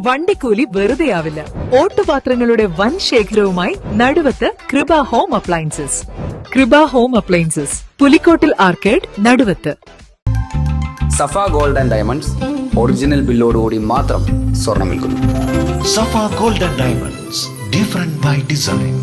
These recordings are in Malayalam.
വണ്ടിക്കൂലി വെറുതെയാവില്ല. ഓട്ടുപാത്രങ്ങളുടെ വൻ ശേഖരവുമായി Naduvath Krupa home appliances. Krupa home appliances, Pulikkottil arcade, Naduvath. Safa gold and diamonds original ബില്ലോടുകൂടി മാത്രം സ്വർണം വിൽക്കുന്നു. Safa gold and diamonds, different by design.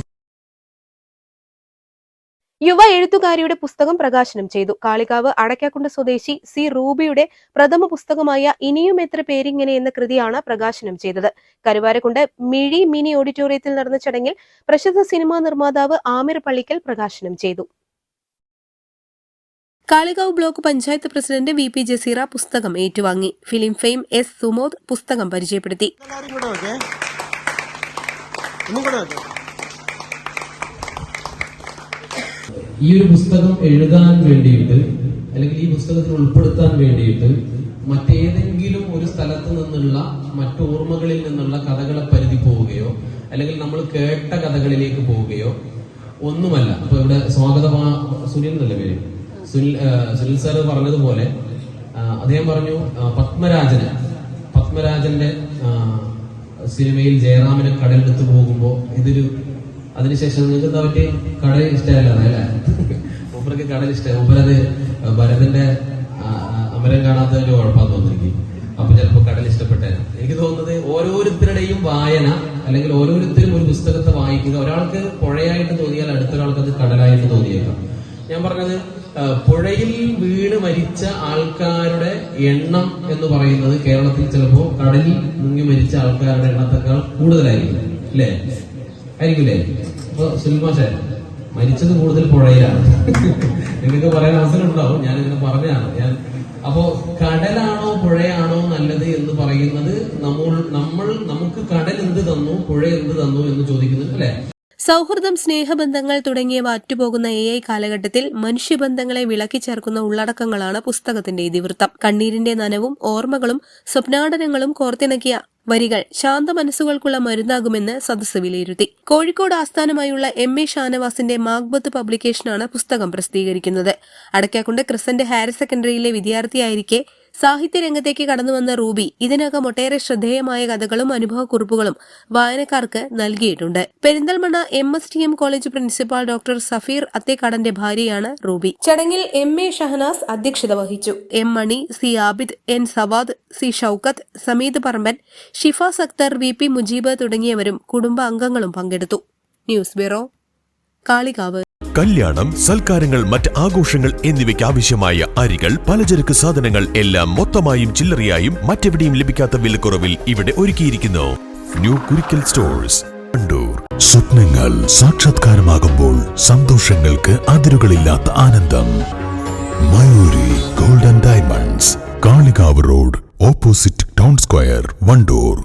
യുവ എഴുത്തുകാരിയുടെ പുസ്തകം പ്രകാശനം ചെയ്തു. കാളികാവ് അടയ്ക്കാക്കുണ്ട് സ്വദേശി സി റൂബിയുടെ പ്രഥമ പുസ്തകമായ ഇനിയും എത്ര പേരിങ്ങനെ എന്ന കൃതിയാണ് പ്രകാശനം ചെയ്തത്. കരുവാരക്കുണ്ട് മിഴി മിനി ഓഡിറ്റോറിയത്തിൽ നടന്ന ചടങ്ങിൽ പ്രശസ്ത സിനിമാ നിർമ്മാതാവ് ആമിർ പള്ളിക്കൽ പ്രകാശനം ചെയ്തു. Kalikavu block panchayat president V P Jaseera പുസ്തകം ഏറ്റുവാങ്ങി. ഫിലിം ഫെയിം എസ് സുമോദ് പുസ്തകം പരിചയപ്പെടുത്തി. ഈ ഒരു പുസ്തകം എഴുതാൻ വേണ്ടിയിട്ട് അല്ലെങ്കിൽ ഈ പുസ്തകത്തിൽ ഉൾപ്പെടുത്താൻ വേണ്ടിയിട്ട് മറ്റേതെങ്കിലും ഒരു സ്ഥലത്ത് നിന്നുള്ള മറ്റോർമ്മകളിൽ നിന്നുള്ള കഥകളെ പരിധി പോവുകയോ അല്ലെങ്കിൽ നമ്മൾ കേട്ട കഥകളിലേക്ക് പോവുകയോ ഒന്നുമല്ല. അപ്പൊ ഇവിടെ സുനിൽ എന്നല്ല പേര്, സുനിൽ സാർ പറഞ്ഞതുപോലെ അദ്ദേഹം പറഞ്ഞു പത്മരാജന്റെ സിനിമയിൽ ജയറാമിനെ കടലെടുത്ത് പോകുമ്പോ ഇതൊരു അതിനുശേഷം നിങ്ങൾക്ക് എന്താ പറ്റി കടൽ ഇഷ്ടമല്ല അല്ലേ? മൂപ്പർക്ക് കടൽ ഇഷ്ടം. മൂപ്പരത് ഭരതന്റെ അമരം കാണാത്തതിന്റെ കുഴപ്പമാണെന്ന് തോന്നുന്നു. അപ്പൊ ചിലപ്പോ കടൽ ഇഷ്ടപ്പെട്ട എനിക്ക് തോന്നുന്നത് ഓരോരുത്തരുടെയും വായന അല്ലെങ്കിൽ ഓരോരുത്തരും ഒരു പുസ്തകത്തെ വായിക്കുക. ഒരാൾക്ക് പുഴയായിട്ട് തോന്നിയാൽ അടുത്തൊരാൾക്ക് അത് കടലായിട്ട് തോന്നിയേക്കാം. ഞാൻ പറഞ്ഞത് പുഴയിൽ വീണ് മരിച്ച ആൾക്കാരുടെ എണ്ണം എന്ന് പറയുന്നത് കേരളത്തിൽ ചിലപ്പോ കടലിൽ മുങ്ങി മരിച്ച ആൾക്കാരുടെ എണ്ണത്തെക്കാൾ കൂടുതലായിരിക്കും, അല്ലേ? ആയിരിക്കില്ലേ? അപ്പൊ സുൽമാഷെ മരിച്ചത് കൂടുതൽ പുഴയിലാണ്. നിങ്ങൾക്ക് പറയാൻ അവസരം ഉണ്ടാവും, ഞാൻ ഇങ്ങനെ പറഞ്ഞതാണ്. അപ്പോ കടലാണോ പുഴയാണോ നല്ലത് എന്ന് പറയുന്നത് നമുക്ക് കടൽ എന്ത് തന്നു, പുഴ എന്ത് തന്നു എന്ന് ചോദിക്കുന്നുണ്ട്, അല്ലെ? സൗഹൃദം, സ്നേഹബന്ധങ്ങൾ തുടങ്ങിയവ അറ്റുപോകുന്ന AI കാലഘട്ടത്തിൽ മനുഷ്യബന്ധങ്ങളെ വിളക്കിച്ചേർക്കുന്ന ഉള്ളടക്കങ്ങളാണ് പുസ്തകത്തിന്റെ ഇതിവൃത്തം. കണ്ണീരിന്റെ നനവും ഓർമ്മകളും സ്വപ്നാടനങ്ങളും കോർത്തിണക്കിയ വരികൾ ശാന്ത മനസ്സുകൾക്കുള്ള മരുന്നാകുമെന്ന് സദസ്സ് വിലയിരുത്തി. കോഴിക്കോട് ആസ്ഥാനമായുള്ള MA ഷാനവാസിന്റെ മാഗ്ബത്ത് പബ്ലിക്കേഷനാണ് പുസ്തകം പ്രസിദ്ധീകരിക്കുന്നത്. അടയ്ക്കാക്കുണ്ട് ക്രിസന്റ് ഹയർ സെക്കൻഡറിയിലെ വിദ്യാർത്ഥിയായിരിക്കെ സാഹിത്യരംഗത്തേക്ക് കടന്നുവന്ന റൂബി ഇതിനകം ഒട്ടേറെ ശ്രദ്ധേയമായ കഥകളും അനുഭവക്കുറിപ്പുകളും വായനക്കാർക്ക് നൽകിയിട്ടുണ്ട്. Perinthalmanna MSTM college principal doctor Safeer അത്തേക്കാടന്റെ ഭാര്യയാണ് റൂബി. ചടങ്ങിൽ MA ഷഹനാസ് അധ്യക്ഷത വഹിച്ചു. M മണി, C Abid, N Savad, C Shoukath, Sameed Paramban, Shifas Akhtar, VP Mujeeb തുടങ്ങിയവരും കുടുംബാംഗങ്ങളും പങ്കെടുത്തു. News bureau, Kalikavu. കല്യാണം, സൽക്കാരങ്ങൾ, മറ്റ് ആഘോഷങ്ങൾ എന്നിവയ്ക്ക് ആവശ്യമായ അരികൾ, പലചരക്ക് സാധനങ്ങൾ എല്ലാം മൊത്തമായും ചില്ലറയായും മറ്റെവിടെയും ലഭിക്കാത്ത വിലക്കുറവിൽ ഇവിടെ ഒരുക്കിയിരിക്കുന്നു. New Kurikkal stores, Wandoor. സ്വപ്നങ്ങൾ സാക്ഷാത്കാരമാകുമ്പോൾ സന്തോഷങ്ങൾക്ക് അതിരുകളില്ലാത്ത ആനന്ദം. Mayuri gold and diamonds, Kalikavu road, opposite town square, Wandoor.